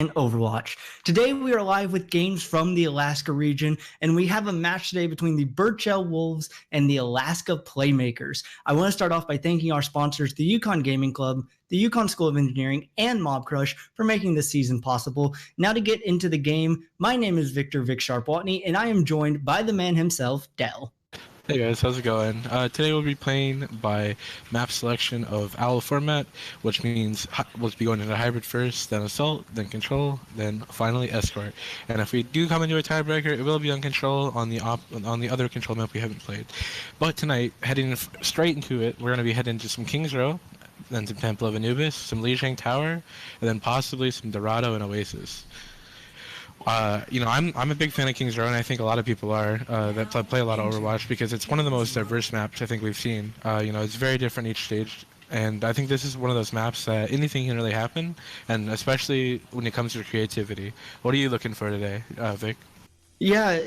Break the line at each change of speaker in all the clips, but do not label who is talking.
and Overwatch. Today we are live with games from the Alaska region, and we have a match today between the Burchell Wolves and the Alaska Playmakers. I want to start off by thanking our sponsors, the Yukon Gaming Club, the Yukon School of Engineering, and Mob Crush for making this season possible. Now to get into the game, my name is Victor Vic Sharp-Watney, and I am joined by the man himself, Dell.
Hey guys, how's it going? Today we'll be playing by map selection of OWL format, which means we'll be going into hybrid first, then assault, then control, then finally escort. And if we do come into a tiebreaker, it will be on control on the other control map we haven't played. But tonight, heading straight into it, we're going to be heading to some King's Row, then some Temple of Anubis, some Lijiang Tower, and then possibly some Dorado and Oasis. I'm a big fan of King's Row, and I think a lot of people are that play a lot of Overwatch because it's one of the most diverse maps I think we've seen. It's very different each stage, and I think this is one of those maps that anything can really happen, and especially when it comes to creativity. What are you looking for today, Vic?
Yeah,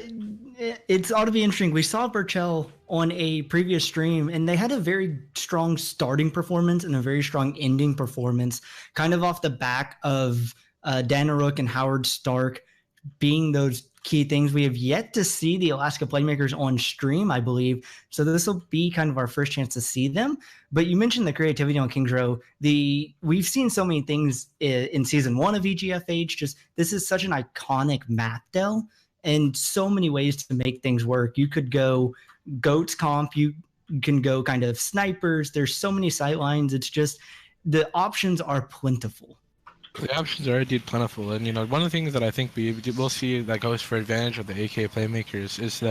it's ought to be interesting. We saw Burchell on a previous stream, and they had a very strong starting performance and a very strong ending performance, kind of off the back of Danaruk and Howard Stark being those key things. We have yet to see the Alaska Playmakers on stream, I believe. So this will be kind of our first chance to see them. But you mentioned the creativity on King's Row. We've seen so many things in season 1 of EGFH. Just this is such an iconic map, Dell, and so many ways to make things work. You could go goats comp. You can go kind of snipers. There's so many sight lines. It's just the options are plentiful.
The options are indeed plentiful, and one of the things that I think we'll see that goes for advantage of the AK Playmakers is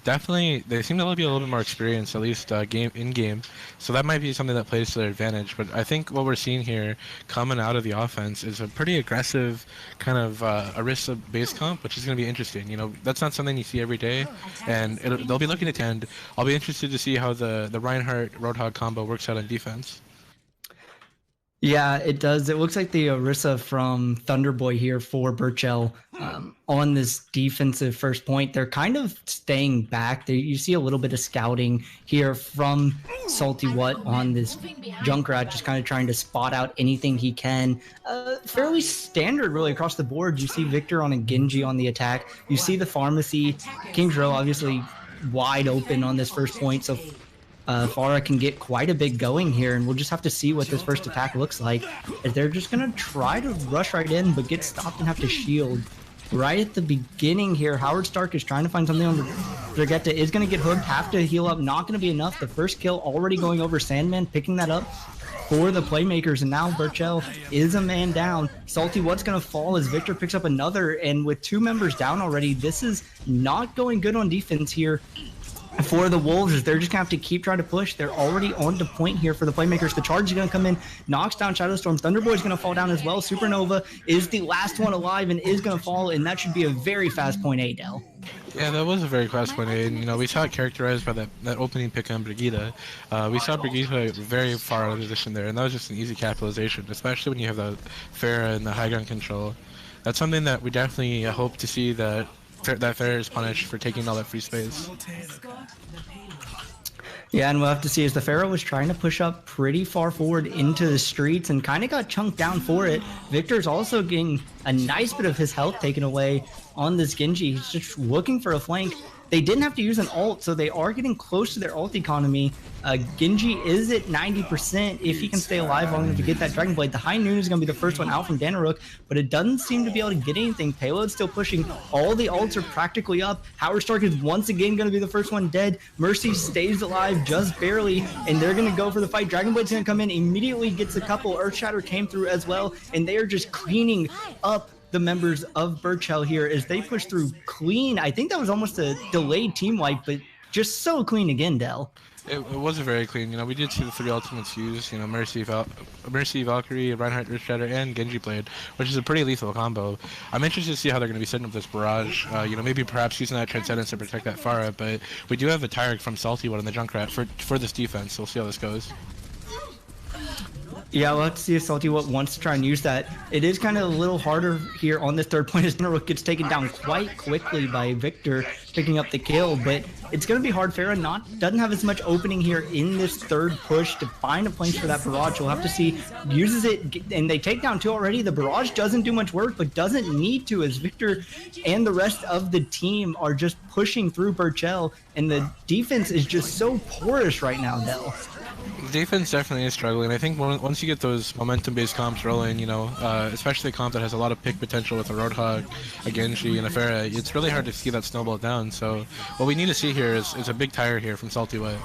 definitely they seem to be a little bit more experienced, at least in game. So that might be something that plays to their advantage. But I think what we're seeing here coming out of the offense is a pretty aggressive kind of Orisa base comp, which is going to be interesting. That's not something you see every day, and they'll be looking at end. I'll be interested to see how the Reinhardt Roadhog combo works out on defense.
Yeah, it does. It looks like the Orisa from Thunderboy here for Burchell on this defensive first point. They're kind of staying back. You see a little bit of scouting here from Salty What on this Junkrat, just kind of trying to spot out anything he can. Fairly standard, really, across the board. You see Victor on a Genji on the attack. You see the Pharmacy. King's Row, obviously, wide open on this first point. So Farah can get quite a bit going here, and we'll just have to see what this first attack looks like. As they're just going to try to rush right in, but get stopped and have to shield. Right at the beginning here, Howard Stark is trying to find something on the Brigitte, is going to get hooked, have to heal up, not going to be enough. The first kill already going over Sandman, picking that up for the Playmakers, and now Burchell is a man down. Salty What's going to fall as Victor picks up another, and with 2 members down already, this is not going good on defense here for the Wolves. They're just going to have to keep trying to push. They're already on to point here for the Playmakers. The charge is going to come in, knocks down Shadowstorm. Thunderboy is going to fall down as well. Supernova is the last one alive and is going to fall, and that should be a very fast point A, Dell.
Yeah, that was a very fast point A, and we saw it characterized by that opening pick on Brigitte. We saw Brigitte very far out of position there, and that was just an easy capitalization, especially when you have the Pharah and the high ground control. That's something that we definitely hope to see, that Pharah is punished for taking all that free space.
Yeah, and we'll have to see, as the Pharah was trying to push up pretty far forward into the streets and kind of got chunked down for it. Victor's also getting a nice bit of his health taken away on this Genji. He's just looking for a flank. They didn't have to use an ult, so they are getting close to their ult economy. Genji is at 90% if he can stay alive long enough to get that Dragon Blade. The High Noon is going to be the first one out from Danaruk, but it doesn't seem to be able to get anything. Payload's still pushing. All the ults are practically up. Howard Stark is once again going to be the first one dead. Mercy stays alive just barely, and they're going to go for the fight. Dragon Blade's going to come in, immediately gets a couple. Earthshatter came through as well, and they are just cleaning up the members of Burchell here as they push through clean. I think that was almost a delayed team wipe, but just so clean again, Dell.
It was a very clean. We did see the 3 ultimates used. Mercy, Valkyrie, Reinhardt, Earthshatter, and Genji played, which is a pretty lethal combo. I'm interested to see how they're going to be setting up this barrage. Maybe perhaps using that Transcendence to protect that Pharah, but we do have a Tyrek from Salty One in the Junkrat for this defense. So we'll see how this goes.
Yeah, we'll have to see if Salty What wants to try and use that. It is kind of a little harder here on this third point as Rook gets taken down quite quickly by Victor picking up the kill, but it's going to be hard. Farah doesn't have as much opening here in this third push to find a place for that barrage. We'll have to see. Uses it, and they take down 2 already. The barrage doesn't do much work, but doesn't need to, as Victor and the rest of the team are just pushing through Burchell, and the defense is just so porous right now, Dell.
The defense definitely is struggling. I think once you get those momentum-based comps rolling, you know, especially a comp that has a lot of pick potential with a Roadhog, a Genji, and a Pharah, it's really hard to see that snowball down. So what we need to see here is a big tire here from Salty White.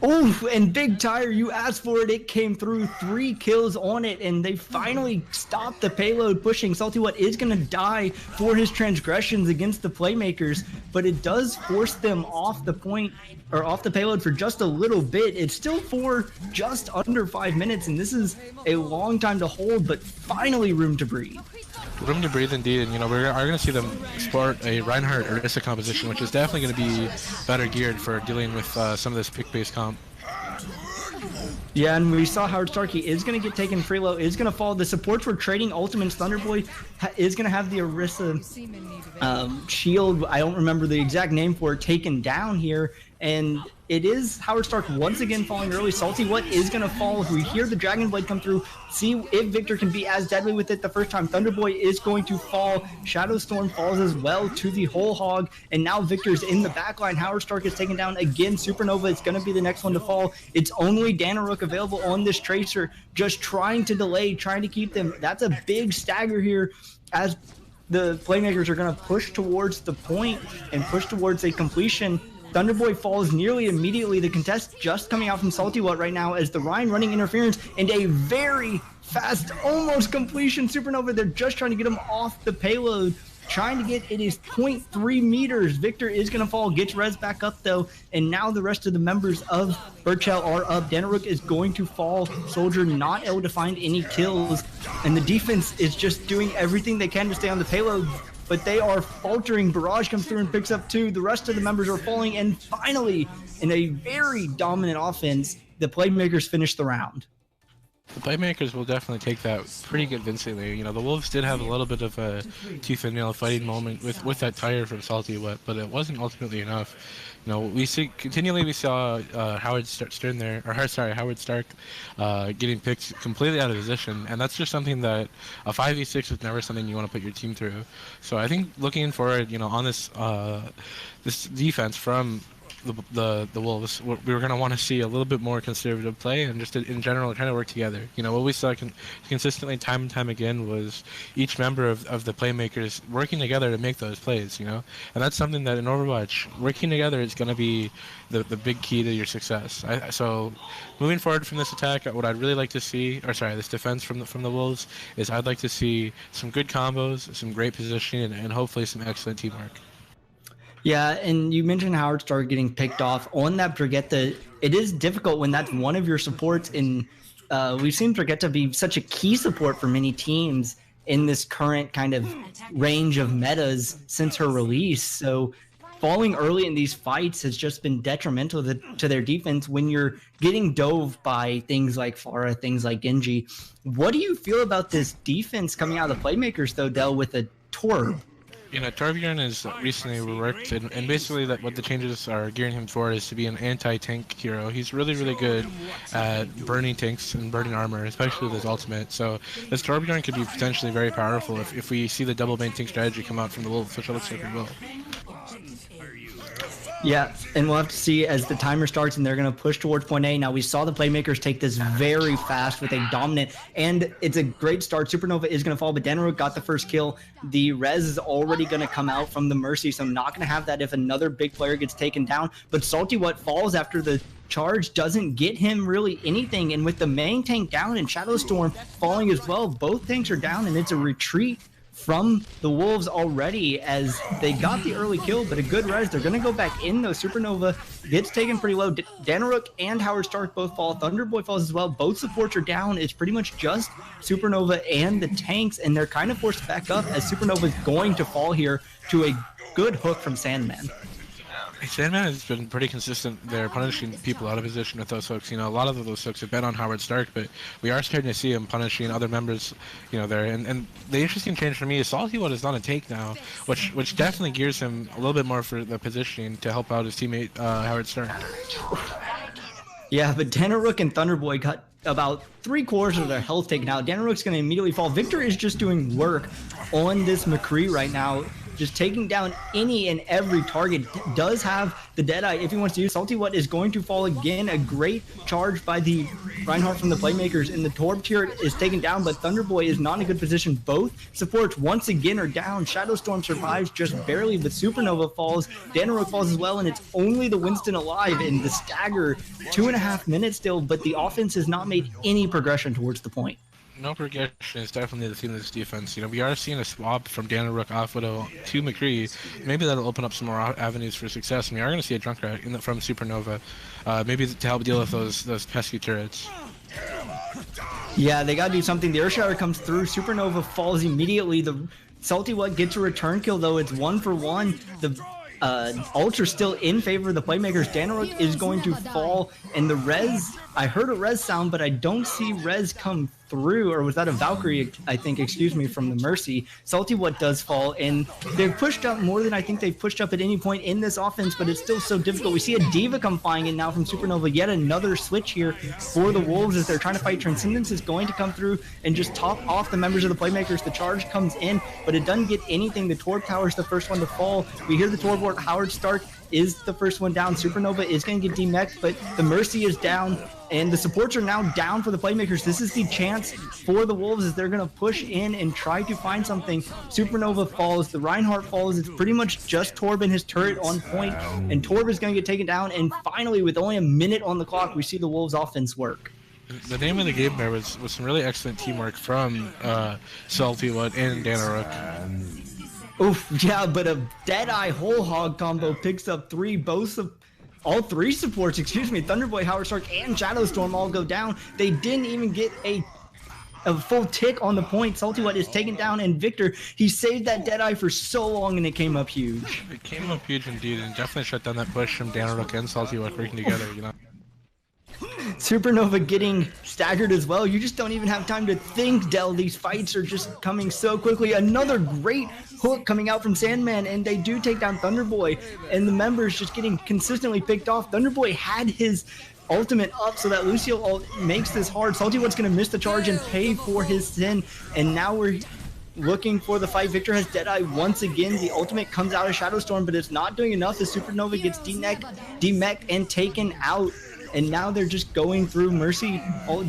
Oh, and big tire, you asked for it. It came through, 3 kills on it, and they finally stopped the payload pushing. Salty What is going to die for his transgressions against the Playmakers, but it does force them off the point, or off the payload for just a little bit. It's still for just under 5 minutes, and this is a long time to hold, but finally room to breathe.
Room to breathe indeed, and you know, we are going to see them sport a Reinhardt Orisa composition, which is definitely going to be better geared for dealing with some of this pick-based comp.
Yeah, and we saw Howard Starkey is going to get taken free low, is going to fall. The supports were trading ultimates. Thunderboy is going to have the Orisa shield, I don't remember the exact name for it, taken down here. And it is Howard Stark once again falling early. Salty What is going to fall. We hear the Dragon Blade come through. See if Victor can be as deadly with it the first time. Thunderboy is going to fall. Shadow Storm falls as well to the whole hog. And now Victor's in the backline. Howard Stark is taken down again. Supernova is going to be the next one to fall. It's only Danaruk available on this Tracer, just trying to delay, trying to keep them. That's a big stagger here as the Playmakers are going to push towards the point and push towards a completion. Thunderboy falls nearly immediately. The contest just coming out from Salty What right now as the Ryan running interference and a very fast, almost completion Supernova. They're just trying to get him off the payload. Trying to get, it is 0.3 meters. Victor is going to fall, gets res back up though, and now the rest of the members of Burchell are up. Danaruk is going to fall. Soldier not able to find any kills, and the defense is just doing everything they can to stay on the payload, but they are faltering. Barrage comes through and picks up 2. The rest of the members are falling, and finally, in a very dominant offense, the Playmakers finish the round.
The Playmakers will definitely take that pretty convincingly. You know, the Wolves did have a little bit of a tooth and nail fighting moment with that tire from Salty What, but it wasn't ultimately enough. You know, we saw Howard Stark getting picked completely out of position, and that's just something that a 5v6 is never something you want to put your team through. So I think looking forward, you know, on this this defense from the Wolves, we were going to want to see a little bit more conservative play and just in general kind of work together. You know, what we saw consistently time and time again was each member of the Playmakers working together to make those plays, you know, and that's something that in Overwatch, working together is going to be the big key to your success. So moving forward from this attack, what I'd really like to see, or sorry, this defense from the Wolves, is I'd like to see some good combos, some great positioning, and hopefully some excellent teamwork.
Yeah, and you mentioned Howard Stark getting picked off on that Brigitte. It is difficult when that's one of your supports, and we've seen Brigitte be such a key support for many teams in this current kind of range of metas since her release. So falling early in these fights has just been detrimental to their defense when you're getting dove by things like Pharah, things like Genji. What do you feel about this defense coming out of the Playmakers, though, Del, with a Torb?
You know, Torbjorn is recently reworked, and basically what the changes are gearing him for is to be an anti-tank hero. He's really, really good at burning tanks and burning armor, especially with his ultimate. So this Torbjorn could be potentially very powerful if we see the double main tank strategy come out from the Wolves, which it looks like we will.
Yeah, and we'll have to see as the timer starts and they're going to push towards point A. Now, we saw the Playmakers take this very fast with a dominant, and it's a great start. Supernova is going to fall, but Danaruk got the first kill. The res is already going to come out from the Mercy, so I'm not going to have that if another big player gets taken down. But Salty What falls after the charge doesn't get him really anything, and with the main tank down and Shadow Storm falling as well, both tanks are down, and it's a retreat from the Wolves already as they got the early kill, but a good res. They're going to go back in, though. Supernova gets taken pretty low. Danaruk and Howard Stark both fall. Thunderboy falls as well. Both supports are down. It's pretty much just Supernova and the tanks, and they're kind of forced back up as Supernova is going to fall here to a good hook from Sandman.
Sandman has been pretty consistent there, punishing people out of position with those hooks. You know, a lot of those hooks have been on Howard Stark, but we are starting to see him punishing other members, you know, there. And the interesting change for me is Salty Wood is on a take now, which definitely gears him a little bit more for the positioning to help out his teammate Howard Stark.
Yeah, but Danarook and Thunderboy got about 3/4 of their health taken out. Danarook's going to immediately fall. Victor is just doing work on this McCree right now, just taking down any and every target. Does have the Deadeye if he wants to use. Salty What is going to fall again. A great charge by the Reinhardt from the Playmakers, and the Torb turret is taken down, but Thunderboy is not in a good position. Both supports once again are down. Shadowstorm survives just barely, but Supernova falls. Danarook falls as well, and it's only the Winston alive in the stagger. 2.5 minutes still, but the offense has not made any progression towards the point.
No progression is definitely the theme of this defense. You know, we are seeing a swap from Danarook off Widow to McCree. Maybe that'll open up some more avenues for success, and we are going to see a Junkrat from Supernova, maybe to help deal with those pesky turrets.
Yeah, they got to do something. The Earthshatter comes through. Supernova falls immediately. The Salty What gets a return kill, though. It's 1-for-1. The Ultra's still in favor of the Playmakers. Danarook is going to fall, and the res, I heard a res sound, but I don't see res come through, or was that a Valkyrie, I think, excuse me, from the Mercy. Salty What does fall, and they've pushed up more than I think they've pushed up at any point in this offense, but it's still so difficult. We see a Diva come flying in now from Supernova. Yet another switch here for the Wolves as they're trying to fight. Transcendence is going to come through and just top off the members of the Playmakers. The charge comes in, but it doesn't get anything. The Torb Tower is the first one to fall. We hear the Torb Ward. Howard Stark is the first one down. Supernova is going to get demeched, but the Mercy is down, and the supports are now down for the Playmakers. This is the chance for the Wolves as they're going to push in and try to find something. Supernova falls. The Reinhardt falls. It's pretty much just Torb and his turret on point, and Torb is going to get taken down. And finally, with only a minute on the clock, we see the Wolves offense work.
The name of the game there was some really excellent teamwork from Salty Wood and Danarook.
Oof, yeah, but a Deadeye Whole Hog combo picks up all three supports, excuse me. Thunderboy, Howard Stark, and Shadowstorm all go down. They didn't even get a full tick on the point. Salty What is taken down, and Victor, he saved that Deadeye for so long, and it came up huge.
It came up huge indeed, and definitely shut down that push from Danarook and Salty What working together, you know.
Supernova getting staggered as well. You just don't even have time to think, Del. These fights are just coming so quickly. Another great hook coming out from Sandman, and they do take down Thunderboy, and the members just getting consistently picked off. Thunderboy had his ultimate up, so that Lucio ult makes this hard. Salty What's going to miss the charge and pay for his sin, and now we're looking for the fight. Victor has Deadeye once again. The ultimate comes out of Shadowstorm, but it's not doing enough as Supernova gets demeched and taken out. And now they're just going through Mercy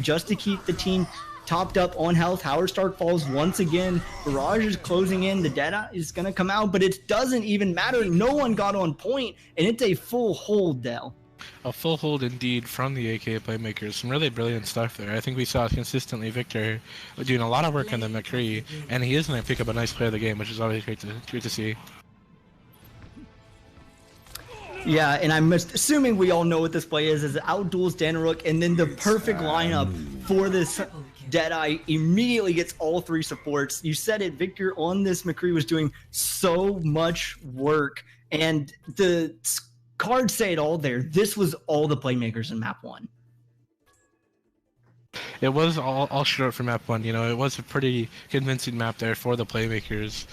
just to keep the team topped up on health. Howard Stark falls once again. Barrage is closing in. The Deadeye is going to come out, but it doesn't even matter. No one got on point, and it's a full hold, Del.
A full hold indeed from the AK Playmakers. Some really brilliant stuff there. I think we saw consistently Victor doing a lot of work on the McCree, and he is going to pick up a nice play of the game, which is always great to see.
Yeah, and I'm assuming we all know what this play is outduels Danarook, and then the perfect lineup for this Deadeye immediately gets all three supports. You said it, Victor on this McCree was doing so much work, and the cards say it all there. This was all the Playmakers in map 1.
It was all short for map 1, you know. It was a pretty convincing map there for the Playmakers.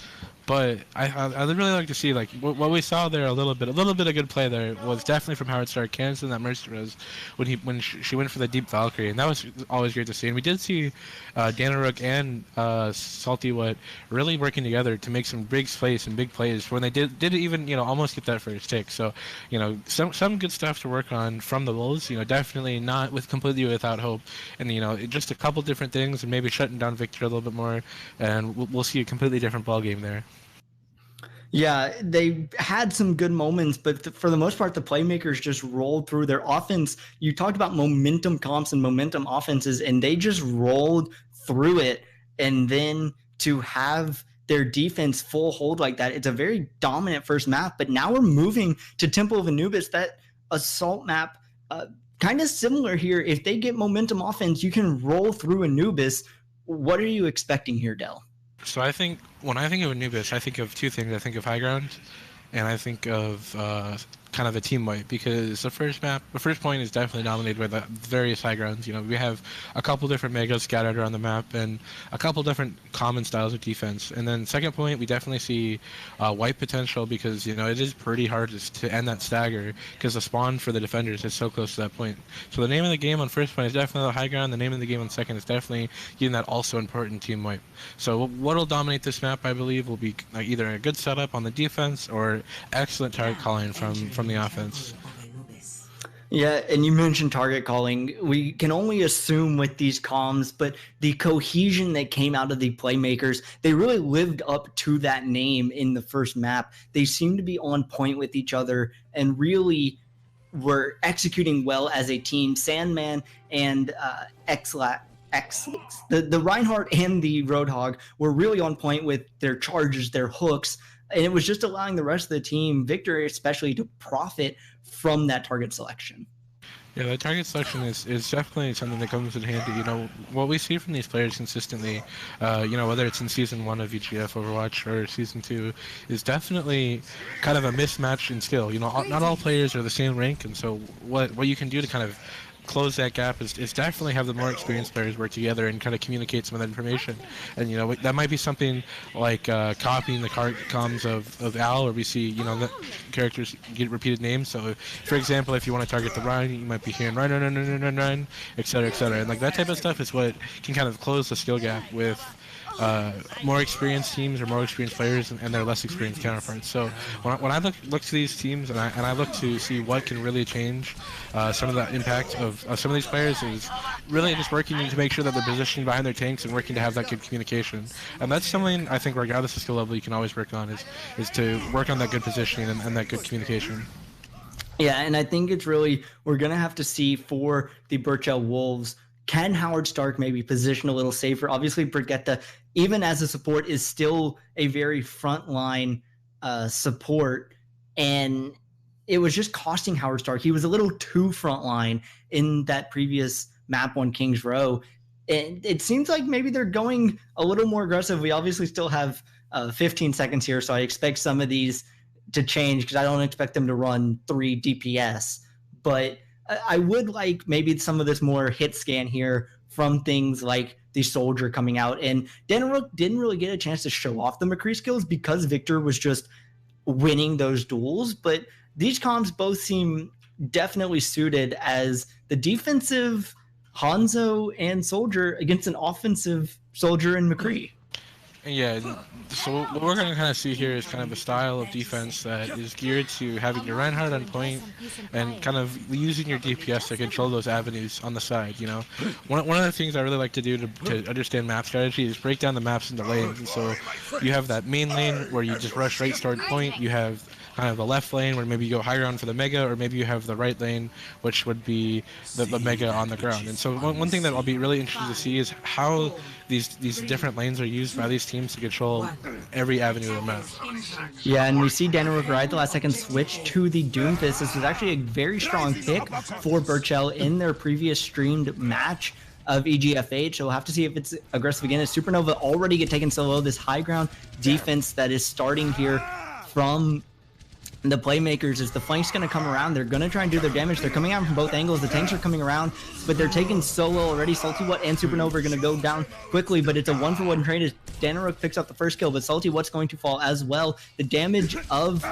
But I'd really like to see, like, what we saw there, a little bit of good play there was definitely from Howard Stark canceling that Mercy res when she went for the deep Valkyrie, and that was always great to see. And we did see Danarook and Salty What really working together to make some big plays and big plays when they did even, you know, almost get that first take. So, you know, some good stuff to work on from the Wolves. You know, definitely not completely without hope, and you know, just a couple different things, and maybe shutting down Victor a little bit more, and we'll see a completely different ball game there.
Yeah, they had some good moments, but for the most part, the Playmakers just rolled through their offense. You talked about momentum comps and momentum offenses, and they just rolled through it. And then to have their defense full hold like that, it's a very dominant first map. But now we're moving to Temple of Anubis, that assault map, kind of similar here. If they get momentum offense, you can roll through Anubis. What are you expecting here, Del?
So I think when I think of Anubis, I think of two things. I think of high ground, and I think of kind of a team wipe, because the first point is definitely dominated by the various high grounds. You know, we have a couple different megas scattered around the map and a couple different common styles of defense. And then second point, we definitely see wipe potential, because you know it is pretty hard to end that stagger, because the spawn for the defenders is so close to that point. So the name of the game on first point is definitely the high ground. The name of the game on second is definitely getting that also important team wipe. So what will dominate this map, I believe, will be either a good setup on the defense or excellent target calling from the offense.
Yeah, and you mentioned target calling. We can only assume with these comms, but the cohesion that came out of the Playmakers, they really lived up to that name in the first map. They seemed to be on point with each other and really were executing well as a team. Sandman and the Reinhardt and the Roadhog were really on point with their charges, their hooks, and it was just allowing the rest of the team, Victor especially, to profit from that target selection.
Yeah, that target selection is definitely something that comes in handy. You know, what we see from these players consistently, you know, whether it's in Season 1 of EGF Overwatch or Season 2, is definitely kind of a mismatch in skill. You know, not all players are the same rank, and so what you can do to kind of close that gap is definitely have the more experienced players work together and kind of communicate some of that information. And you know, that might be something like copying the comms of Al, where we see, you know, the characters get repeated names. So for example, if you want to target the Ryan, you might be hearing Ryan, etc., etc. And like that type of stuff is what can kind of close the skill gap with more experienced teams or more experienced players and their less experienced counterparts. So when I look to these teams and I look to see what can really change some of the impact of some of these players, is really just working to make sure that they're positioning behind their tanks and working to have that good communication. And that's something I think regardless of skill level you can always work on, is to work on that good positioning and that good communication.
Yeah, and I think it's really, we're going to have to see for the Burchell Wolves, can Howard Stark maybe position a little safer? Obviously, Brigitte, even as a support, is still a very frontline support, and it was just costing Howard Stark. He was a little too frontline in that previous map on King's Row. And it seems like maybe they're going a little more aggressive. We obviously still have 15 seconds here, so I expect some of these to change, because I don't expect them to run 3 DPS. But I would like maybe some of this more hit scan here from things like the Soldier coming out. And Denrook didn't really get a chance to show off the McCree skills because Victor was just winning those duels. But these comms both seem definitely suited as the defensive Hanzo and Soldier against an offensive Soldier and McCree.
Yeah, so what we're going to kind of see here is kind of a style of defense that is geared to having your Reinhardt on point and kind of using your DPS to control those avenues on the side, you know. One of the things I really like to do to understand map strategy is break down the maps into lanes. And so you have that main lane where you just rush right toward point. You have kind of the left lane where maybe you go high ground for the mega, or maybe you have the right lane, which would be the mega on the ground. And so one thing that I'll be really interested to see is how these different lanes are used by these teams to control every avenue of the map.
Yeah, and we see Denrook right at the last second switch to the Doomfist. This was actually a very strong pick for Burchell in their previous streamed match of EGFH. So we'll have to see if it's aggressive again. As Supernova already get taken so low, this high ground defense that is starting here from the Playmakers, is the flank's going to come around. They're going to try and do their damage. They're coming out from both angles. The tanks are coming around, but they're taking solo already. Salty What and Supernova are going to go down quickly, but it's a 1-for-1 trade as Danaruk picks up the first kill, but Salty What's going to fall as well. The damage of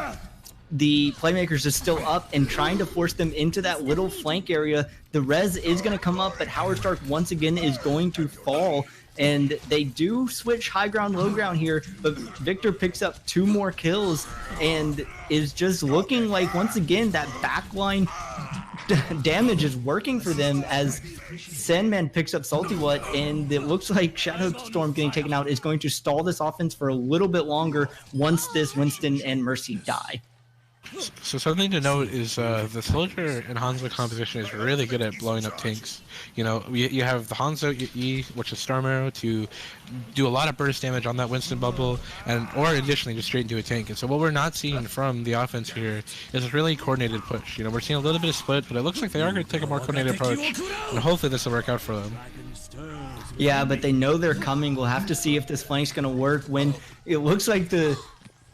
the Playmakers is still up and trying to force them into that little flank area. The res is going to come up, but Howard Stark once again is going to fall. And they do switch high ground, low ground here, but Victor picks up 2 more kills and is just looking like, once again, that backline damage is working for them as Sandman picks up Salty What, and it looks like Shadow Storm getting taken out is going to stall this offense for a little bit longer once this Winston and Mercy die.
So something to note is the Soldier and Hanzo composition is really good at blowing up tanks. You know, you have the Hanzo E, which is Storm Arrow, to do a lot of burst damage on that Winston bubble, or additionally just straight into a tank. And so what we're not seeing from the offense here is a really coordinated push. You know, we're seeing a little bit of split, but it looks like they are going to take a more coordinated approach, and hopefully this will work out for them.
Yeah, but they know they're coming. We'll have to see if this flank's going to work when it looks like the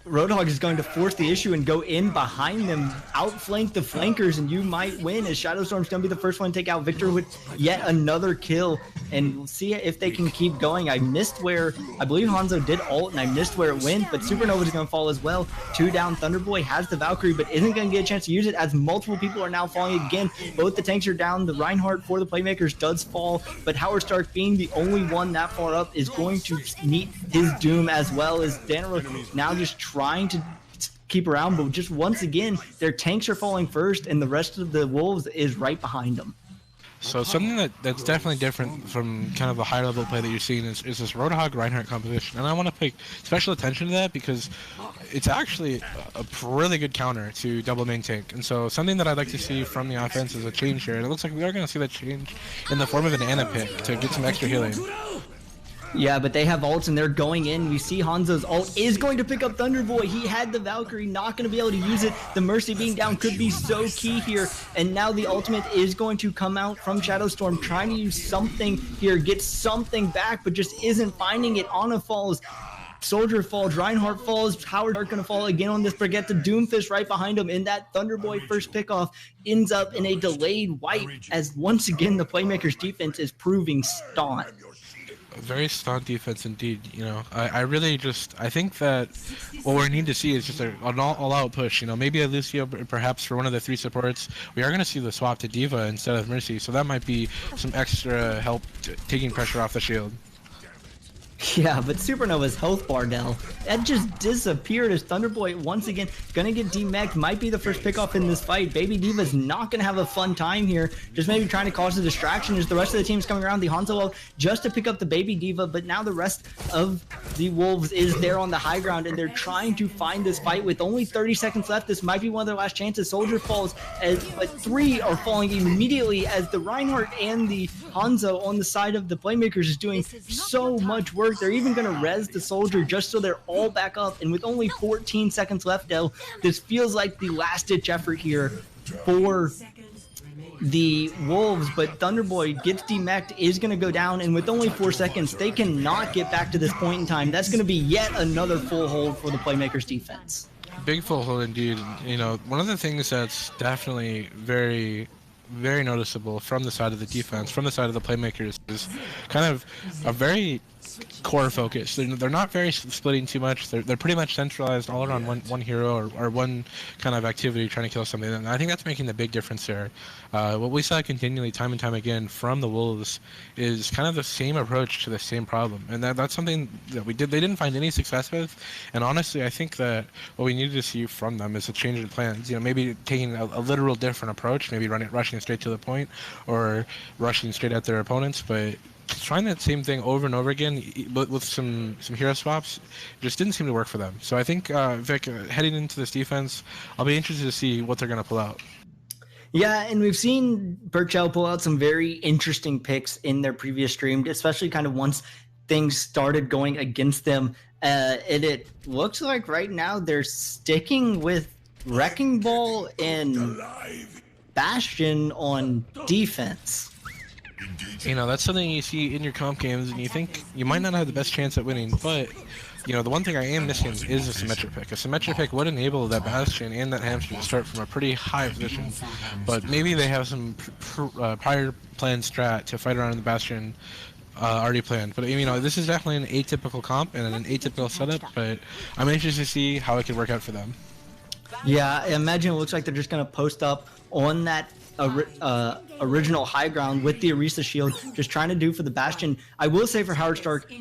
Roadhog is going to force the issue and go in behind them, outflank the flankers, and you might win as Shadowstorm's going to be the first one to take out Victor with yet another kill. And we'll see if they can keep going. I missed where, I believe Hanzo did ult, and I missed where it went, but Supernova is going to fall as well. 2 down, Thunderboy has the Valkyrie, but isn't going to get a chance to use it as multiple people are now falling again. Both the tanks are down. The Reinhardt for the Playmakers does fall, but Howard Stark, being the only one that far up, is going to meet his doom, as well as Danero now just trying to keep around, but just once again, their tanks are falling first, and the rest of the Wolves is right behind them.
So something that's definitely different from kind of the high level play that you're seeing is this Roadhog Reinhardt composition, and I want to pay special attention to that because it's actually a really good counter to double main tank. And so something that I'd like to see from the offense is a change here, and it looks like we are going to see that change in the form of an Ana pick to get some extra healing.
Yeah, but they have ults and they're going in. We see Hanzo's ult is going to pick up Thunderboy. He had the Valkyrie, not going to be able to use it. The Mercy being down could be so key here. And now the ultimate is going to come out from Shadowstorm, trying to use something here, get something back, but just isn't finding it. Ana falls. Soldier falls, Reinhardt falls, Howard Stark gonna fall again on this Brigitte. Doomfist right behind him, and that Thunderboy first pickoff ends up in a delayed wipe, as once again the Playmakers defense is proving staunch.
Very staunch defense indeed. You know, I really I think that what we need to see is just an all-out push. You know, maybe a Lucio, perhaps for one of the 3 supports. We are going to see the swap to Diva instead of Mercy, so that might be some extra help taking pressure off the shield.
Yeah, but Supernova's health bar, Dell, that just disappeared as Thunderboy once again gonna get demeched. Might be the first pickoff in this fight. Baby Diva's not gonna have a fun time here, just maybe trying to cause a distraction as the rest of the team's coming around the Hanzo ult just to pick up the Baby Diva, but now the rest of the Wolves is there on the high ground and they're trying to find this fight with only 30 seconds left. This might be one of their last chances. Soldier falls, but 3 are falling immediately as the Reinhardt and the Hanzo on the side of the Playmakers is doing so much work. They're even going to res the Soldier just so they're all back up. And with only 14 seconds left, though, this feels like the last-ditch effort here for the Wolves. But Thunderboy gets demeched, is going to go down. And with only 4 seconds, they cannot get back to this point in time. That's going to be yet another full hold for the Playmakers defense.
Big full hold indeed. You know, one of the things that's definitely very noticeable from the side of the defense, from the side of the Playmakers, is kind of a very core focus. They're not very splitting too much. They're pretty much centralized all around one hero or one kind of activity trying to kill something. And I think that's making the big difference there. What we saw continually time and time again from the Wolves is kind of the same approach to the same problem. And that's something that they didn't find any success with. And honestly, I think that what we needed to see from them is a change in plans. You know, maybe taking a literal different approach, maybe rushing straight to the point or rushing straight at their opponents, but trying that same thing over and over again, but with some hero swaps, just didn't seem to work for them. So I think, Vic, heading into this defense, I'll be interested to see what they're going to pull out.
Yeah, and we've seen Burchell pull out some very interesting picks in their previous stream, especially kind of once things started going against them. And it looks like right now they're sticking with Wrecking Ball and Bastion on defense.
You know, that's something you see in your comp games, and you think you might not have the best chance at winning, but, you know, the one thing I am missing is a symmetric pick. A symmetric pick would enable that Bastion and that Hamster to start from a pretty high position, but maybe they have some prior planned strat to fight around the Bastion already planned. But, you know, this is definitely an atypical comp and an atypical setup, but I'm anxious to see how it can work out for them.
Yeah, I imagine it looks like they're just going to post up on that original high ground with the Orisa shield, just trying to do for the Bastion. I will say for Howard Stark,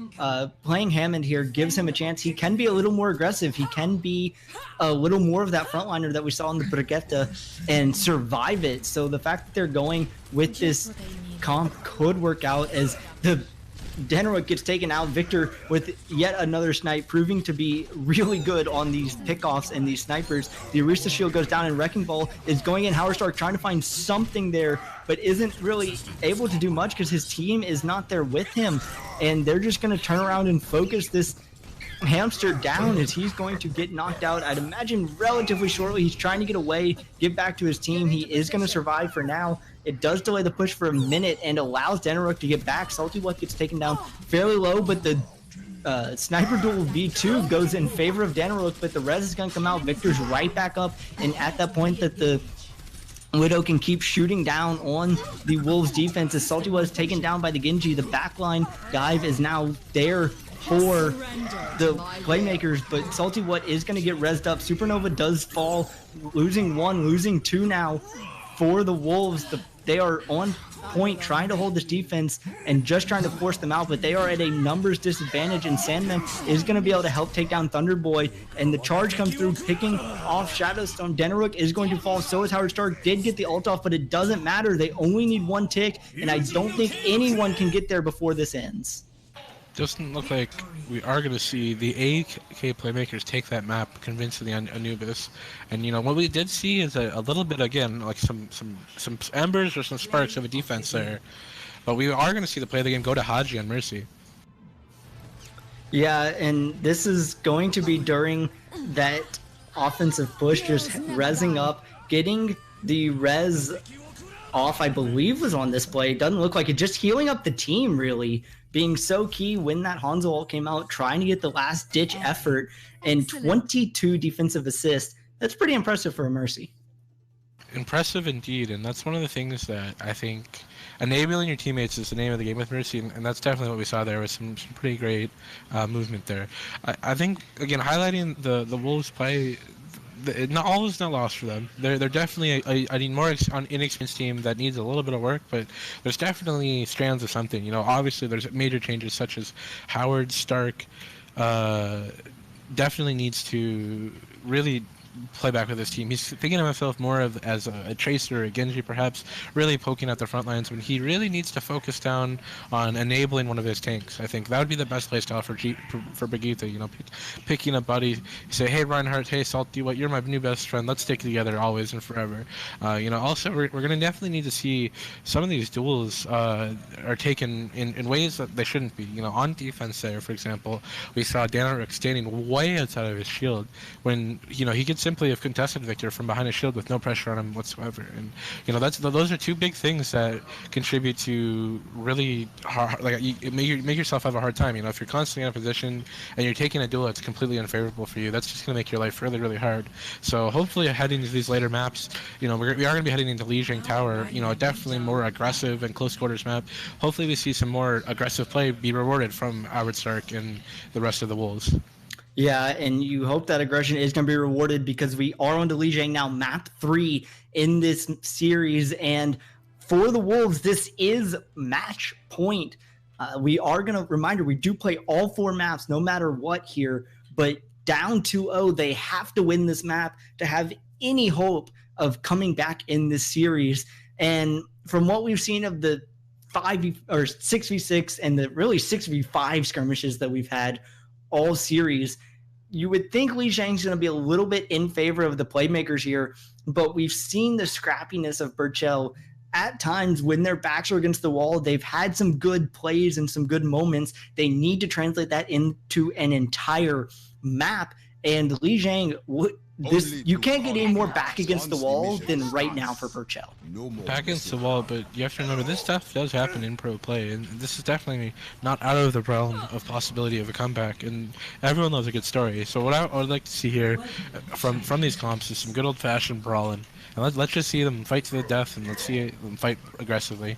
playing Hammond here gives him a chance. He can be a little more aggressive. He can be a little more of that frontliner that we saw in the Brigitte and survive it. So the fact that they're going with this comp could work out as the Denrock gets taken out. Victor with yet another snipe, proving to be really good on these pickoffs and these snipers. The Orisa shield goes down and Wrecking Ball is going in. Howard Stark trying to find something there, but isn't really able to do much because his team is not there with him. And they're just going to turn around and focus this Hamster down as he's going to get knocked out. I'd imagine relatively shortly. He's trying to get away, get back to his team. He is going to survive for now. It does delay the push for a minute and allows Denrock to get back. Salty What gets taken down fairly low, but the Sniper Duel V2 goes in favor of Danaruk, but the res is going to come out. Victor's right back up, and at that point that the Widow can keep shooting down on the Wolves defense as Salty was taken down by the Genji. The backline dive is now there for the Playmakers, but Salty What is going to get rezzed up. Supernova does fall, losing 1, losing 2 now for the Wolves. They are on point trying to hold this defense and just trying to force them out, but they are at a numbers disadvantage, and Sandman is going to be able to help take down Thunderboy, and the charge comes through picking off Shadowstone. Denaruk is going to fall, so is Howard Stark. Did get the ult off, but it doesn't matter. They only need 1 tick, and I don't think anyone can get there before this ends.
Doesn't look like we are going to see the AK Playmakers take that map, convincing the Anubis. And, you know, what we did see is a little bit, again, like some embers or some sparks of a defense there. But we are going to see the play of the game go to Haji and Mercy.
Yeah, and this is going to be during that offensive push, just rezzing up, getting the res off, I believe, was on this play. It doesn't look like it. Just healing up the team, really, being so key when that Hanzo ult came out, trying to get the last-ditch effort, and 22 defensive assists. That's pretty impressive for a Mercy.
Impressive indeed, and that's one of the things that I think enabling your teammates is the name of the game with Mercy, and that's definitely what we saw there with some pretty great movement there. I think, again, highlighting the Wolves play, not all is not lost for them. They're definitely a more inexperienced team that needs a little bit of work, but there's definitely strands of something. You know, obviously there's major changes such as Howard Stark definitely needs to really play back with his team. He's thinking of himself more as a tracer, a Genji perhaps, really poking at the front lines when he really needs to focus down on enabling one of his tanks. I think that would be the best play style for Brigitte, you know, picking a buddy, say, hey Reinhardt, hey Salty, what, you're my new best friend, let's stick together always and forever. You know, also we're going to definitely need to see some of these duels are taken in ways that they shouldn't be. You know, on defense there, for example, we saw Danaruk standing way outside of his shield when, you know, he gets simply have contested Victor from behind a shield with no pressure on him whatsoever, and you know those are two big things that contribute to really hard, like you make yourself have a hard time. You know, if you're constantly in a position and you're taking a duel that's completely unfavorable for you, that's just going to make your life really, really hard. So hopefully heading into these later maps, you know, we are going to be heading into Lijiang Tower, you know, definitely more aggressive and close quarters map. Hopefully we see some more aggressive play be rewarded from Howard Stark and the rest of the Wolves.
Yeah, and you hope that aggression is going to be rewarded because we are on to Lijiang now, map 3 in this series. And for the Wolves, this is match point. We are going to, reminder, we do play all 4 maps no matter what here, but down 2-0, they have to win this map to have any hope of coming back in this series. And from what we've seen of the 6v6 and the really 6v5 skirmishes that we've had all series, you would think Lijiang's going to be a little bit in favor of the Playmakers here, but we've seen the scrappiness of Burchell at times when their backs are against the wall. They've had some good plays and some good moments. They need to translate that into an entire map, and Lijiang, you can't get any more back against the wall than right now for Burchell.
Back against the wall, but you have to remember this stuff does happen in pro play, and this is definitely not out of the realm of possibility of a comeback, and everyone loves a good story. So what I would like to see here from these comps is some good old-fashioned brawling, and let's just see them fight to the death, and let's see them fight aggressively.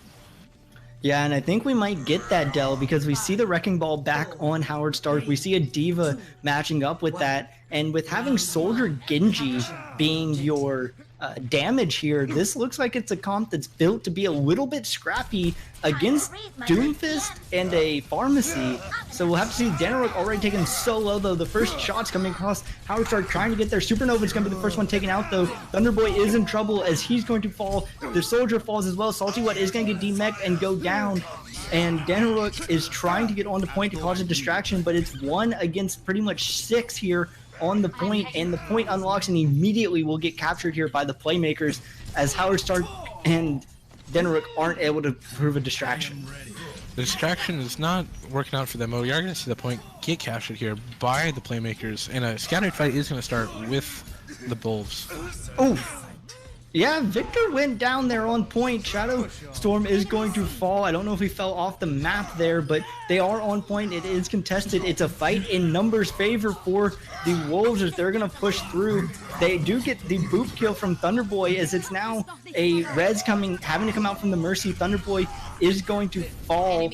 Yeah, and I think we might get that, Dell, because we see the Wrecking Ball back on Howard Stark. We see a Diva matching up with that. And with having Soldier Genji being your damage here, this looks like it's a comp that's built to be a little bit scrappy against Doomfist and a Pharmacy. So we'll have to see Danaruk already taken so low, though. The first shots coming across Howard Stark trying to get there. Supernova is going to be the first one taken out, though. Thunderboy is in trouble as he's going to fall. The Soldier falls as well. Salty What is going to get demeched and go down. And Danaruk is trying to get on the point to cause a distraction, but it's 1 against pretty much 6 here on the point, and the point unlocks and immediately will get captured here by the Playmakers as Howard Stark and Danaruk aren't able to prove a distraction.
The distraction is not working out for them, but we are going to see the point get captured here by the Playmakers, and a scattered fight is going to start with the Wolves.
Oh, Yeah, Victor went down there on point. Shadow Storm is going to fall. I don't know if he fell off the map there, but they are on point. It is contested. It's a fight in numbers favor for the Wolves as they're going to push through. They do get the boop kill from Thunderboy as it's now a Rez having to come out from the Mercy. Thunderboy is going to fall.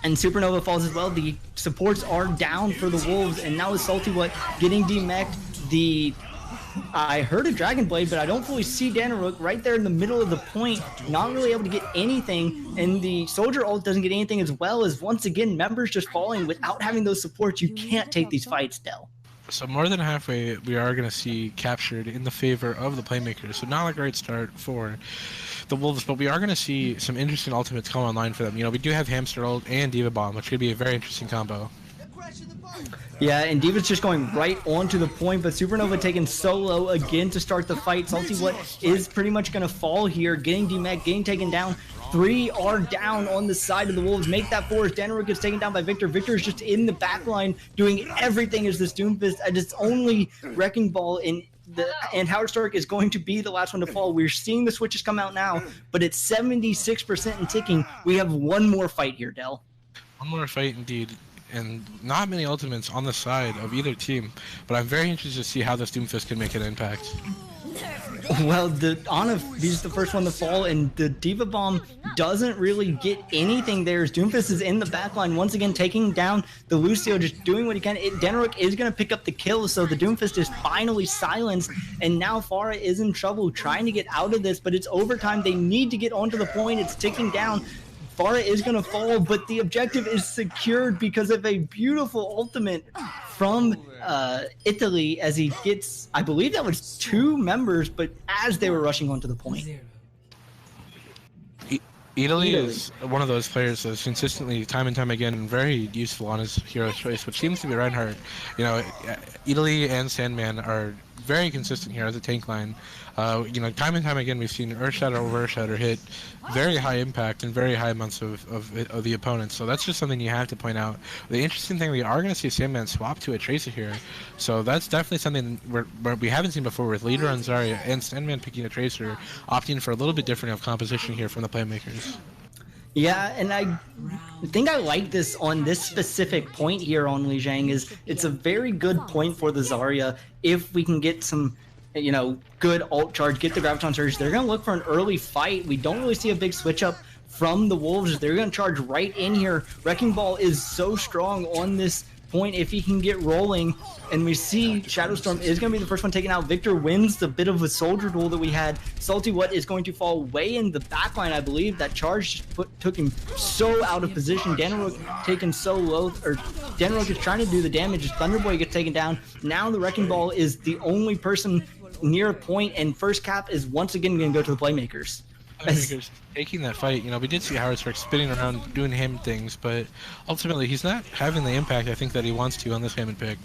And Supernova falls as well. The supports are down for the Wolves, and now is Salty getting demeched. I heard a Dragon Blade, but I don't fully see Danaruk right there in the middle of the point, not really able to get anything, and the Soldier ult doesn't get anything as well as, once again, members just falling. Without having those supports, you can't take these fights, Del.
So more than halfway, we are going to see captured in the favor of the Playmakers. So not a great start for the Wolves, but we are going to see some interesting ultimates come online for them. You know, we do have Hamster ult and Diva Bomb, which could be a very interesting combo.
Yeah, and Diva's just going right onto the point, but Supernova taken solo again to start the fight. Salty is pretty much going to fall here, getting demec, getting taken down. 3 are down on the side of the Wolves. Make that 4 as Danaruk gets taken down by Victor. Victor is just in the back line doing everything as this Doomfist, and it's only Wrecking Ball and Howard Stark is going to be the last one to fall. We're seeing the switches come out now, but it's 76% and ticking. We have one more fight here, Del.
One more fight indeed. And not many ultimates on the side of either team, but I'm very interested to see how this Doomfist can make an impact.
Well, the Ana is the first one to fall, and the Diva Bomb doesn't really get anything there. As Doomfist is in the backline once again, taking down the Lucio, just doing what he can. Danaruk is going to pick up the kill, so the Doomfist is finally silenced, and now Pharah is in trouble trying to get out of this, but it's overtime. They need to get onto the point. It's ticking down. Pharah is going to fall, but the objective is secured because of a beautiful ultimate from Italy as he gets, I believe that was 2 members, but as they were rushing onto the point.
Italy is one of those players that's consistently, time and time again, very useful on his hero choice, which seems to be Reinhardt. You know, Italy and Sandman are very consistent here as a tank line. You know, time and time again, we've seen Earthshatter over Earthshatter hit very high impact and very high amounts of the opponents. So that's just something you have to point out. The interesting thing, we are going to see Sandman swap to a Tracer here. So that's definitely something where we haven't seen before, with Leader on Zarya and Sandman picking a Tracer, opting for a little bit different of composition here from the Playmakers.
Yeah, and I think I like this on this specific point here on Li Jiang. Is it's a very good point for the Zarya if we can get some, you know, good ult charge, get the Graviton Surge. They're going to look for an early fight. We don't really see a big switch up from the Wolves. They're going to charge right in here. Wrecking Ball is so strong on this point if he can get rolling, and we see Shadowstorm is going to be the first one taken out. Victor wins the bit of a soldier duel that we had. Salty is going to fall way in the backline, I believe. That charge just took him so out of position. Danaruk taken so low, or Danaruk is trying to do the damage as Thunderboy gets taken down. Now the Wrecking Ball is the only person near a point, and first cap is once again going to go to the Playmakers.
Playmakers taking that fight, you know, we did see Howard Stark spinning around doing him things, but ultimately he's not having the impact I think that he wants to on this Hammond pick.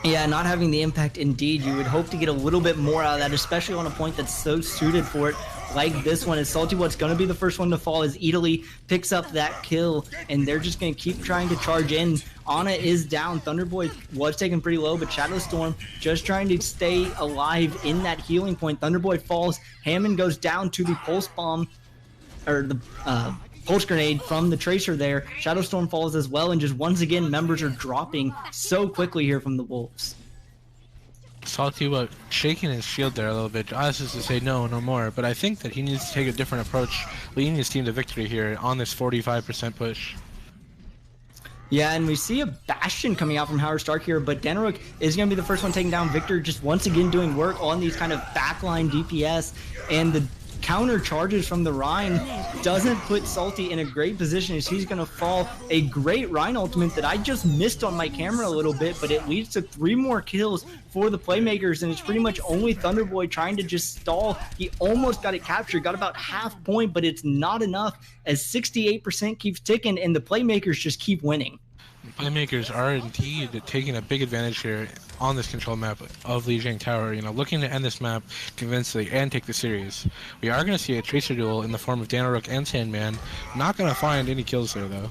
Yeah, not having the impact indeed. You would hope to get a little bit more out of that, especially on a point that's so suited for it, like this one. Is Salty going to be the first one to fall as Italy picks up that kill, and they're just going to keep trying to charge in. Ana is down. Thunderboy was taken pretty low, but Shadowstorm just trying to stay alive in that healing point. Thunderboy falls. Hammond goes down to the pulse bomb, or the pulse grenade from the Tracer there. Shadowstorm falls as well, and just once again, members are dropping so quickly here from the Wolves.
Salty shaking his shield there a little bit, as is to say no more, but I think that he needs to take a different approach, leading his team to victory here on this 45% push.
Yeah, and we see a Bastion coming out from Howard Stark here, but Danaruk is going to be the first one taking down Victor, just once again doing work on these kind of backline DPS, and the counter charges from the Rhine doesn't put Salty in a great position as he's going to fall. A great Rhine ultimate that I just missed on my camera a little bit, but it leads to 3 more kills for the Playmakers, and it's pretty much only Thunderboy trying to just stall. He almost got it captured, got about half point, but it's not enough as 68% keeps ticking, and the Playmakers just keep winning.
Playmakers are indeed taking a big advantage here on this control map of Li Jiang Tower, you know, looking to end this map convincingly and take the series. We are going to see a Tracer duel in the form of Danaruk and Sandman. Not going to find any kills there, though.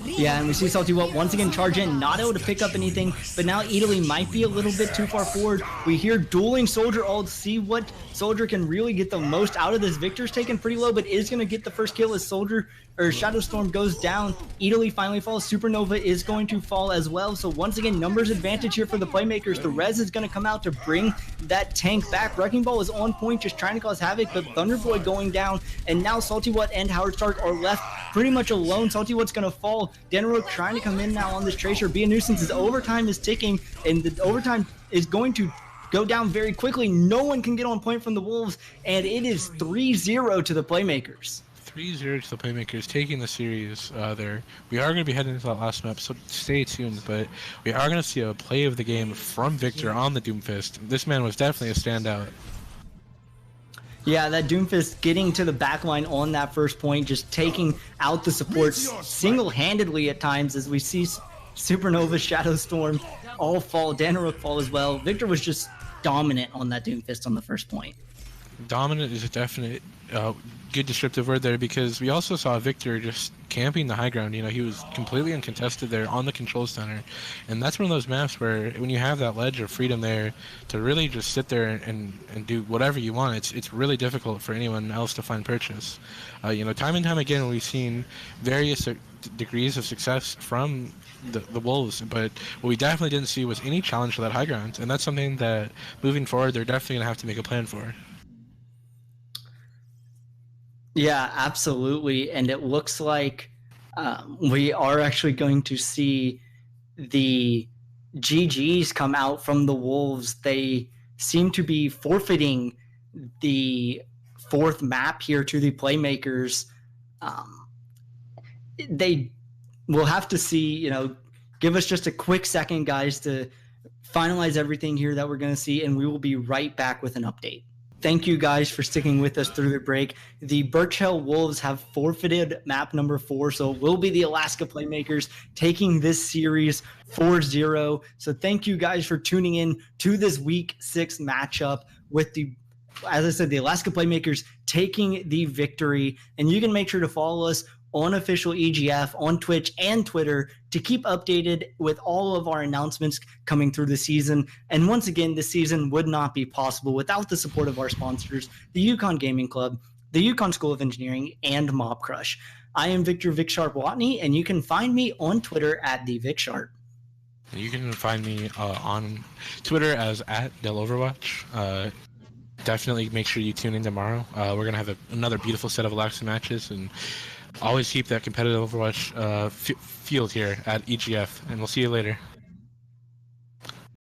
Yeah, and we see Salty What once again charge in, not able to pick up anything, but now Italy might be a little bit too far forward. We hear dueling Soldier ults, see what Soldier can really get the most out of this. Victor's taken pretty low, but is going to get the first kill as Soldier or Shadow Storm goes down. Italy finally falls. Supernova is going to fall as well. So once again, numbers advantage here for the Playmakers. The res is going to come out to bring that tank back. Wrecking Ball is on point, just trying to cause havoc, but Thunderboy going down, and now Salty What and Howard Stark are left pretty much alone. Salty What's going to fall. Denrook trying to come in now on this Tracer. Be a nuisance. His overtime is ticking, and the overtime is going to go down very quickly. No one can get on point from the Wolves, and it is 3-0 to the Playmakers.
3-0 to the Playmakers, taking the series there. We are going to be heading into that last map, so stay tuned, but we are going to see a play of the game from Victor on the Doomfist. This man was definitely a standout.
Yeah, that Doomfist getting to the backline on that first point, just taking out the supports single-handedly at times, as we see Supernova, Shadow Storm all fall, Danaruk fall as well. Victor was just dominant on that Doomfist on the first point.
Dominant is a definite good descriptive word there, because we also saw Victor just camping the high ground. You know, he was completely uncontested there on the control center, and that's one of those maps where when you have that ledge of freedom there to really just sit there and do whatever you want, it's really difficult for anyone else to find purchase. You know, time and time again we've seen various degrees of success from the Wolves, but what we definitely didn't see was any challenge for that high ground, and that's something that moving forward they're definitely going to have to make a plan for.
Yeah, absolutely. And it looks like we are actually going to see the GGs come out from the Wolves. They seem to be forfeiting the fourth map here to the Playmakers. They will have to see, you know, give us just a quick second, guys, to finalize everything here that we're going to see, and we will be right back with an update. Thank you guys for sticking with us through the break. The Burchell Wolves have forfeited map number 4, so it will be the Alaska Playmakers taking this series 4-0. So thank you guys for tuning in to this Week 6 matchup with the, as I said, the Alaska Playmakers taking the victory. And you can make sure to follow us on official EGF, on Twitch and Twitter to keep updated with all of our announcements coming through the season. And once again, this season would not be possible without the support of our sponsors, the Yukon Gaming Club, the Yukon School of Engineering, and Mob Crush. I am Victor Vic Sharp Watney, and you can find me on Twitter at the Vic Sharp.
You can find me on Twitter as @DelOverwatch. Definitely make sure you tune in tomorrow. We're going to have another beautiful set of Alaska matches, and always keep that competitive Overwatch field here at EGF, and we'll see you later.